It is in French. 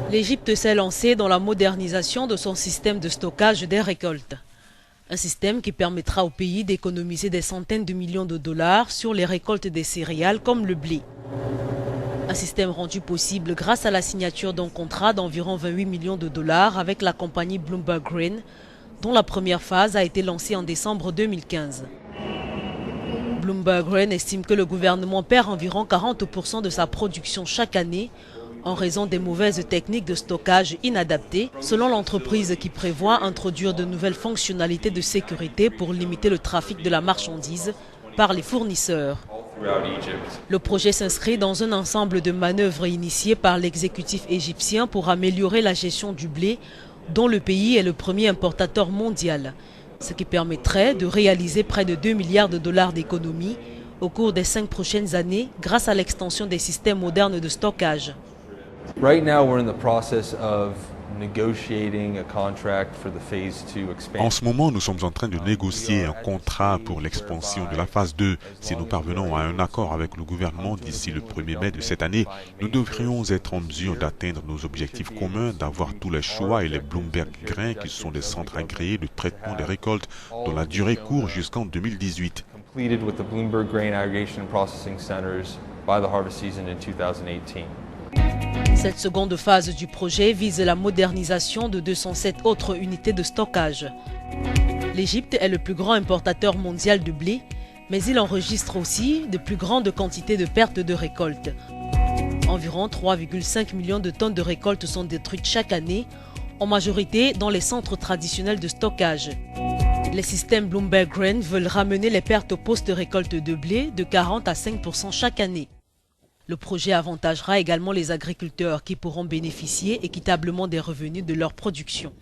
L'Égypte s'est lancée dans la modernisation de son système de stockage des récoltes. Un système qui permettra au pays d'économiser des centaines de millions de dollars sur les récoltes des céréales comme le blé. Un système rendu possible grâce à la signature d'un contrat d'environ 28 millions de dollars avec la compagnie Bloomberg Grain, dont la première phase a été lancée en décembre 2015. Bloomberg Grain estime que le gouvernement perd environ 40% de sa production chaque année en raison des mauvaises techniques de stockage inadaptées, selon l'entreprise qui prévoit introduire de nouvelles fonctionnalités de sécurité pour limiter le trafic de la marchandise par les fournisseurs. Le projet s'inscrit dans un ensemble de manœuvres initiées par l'exécutif égyptien pour améliorer la gestion du blé, dont le pays est le premier importateur mondial, ce qui permettrait de réaliser près de 2 milliards de dollars d'économies au cours des 5 prochaines années grâce à l'extension des systèmes modernes de stockage. Right now, we're in the process of negotiating a contract for the phase 2 expansion. En ce moment, nous sommes en train de négocier un contrat pour l'expansion de la phase 2. Si nous parvenons à un accord avec le gouvernement d'ici le 1er mai de cette année, nous devrions être en mesure d'atteindre nos objectifs communs, d'avoir tous les choix et les Bloomberg Grains qui sont des centres agréés de traitement des récoltes dont la durée court jusqu'en 2018. Completed with the Bloomberg Grain Aggregation and Processing Centers by the harvest season in 2018. Cette seconde phase du projet vise la modernisation de 207 autres unités de stockage. L'Égypte est le plus grand importateur mondial de blé, mais il enregistre aussi de plus grandes quantités de pertes de récoltes. Environ 3,5 millions de tonnes de récoltes sont détruites chaque année, en majorité dans les centres traditionnels de stockage. Les systèmes Bloomberg Grain veulent ramener les pertes post-récolte de blé de 40 à 5% chaque année. Le projet avantagera également les agriculteurs qui pourront bénéficier équitablement des revenus de leur production.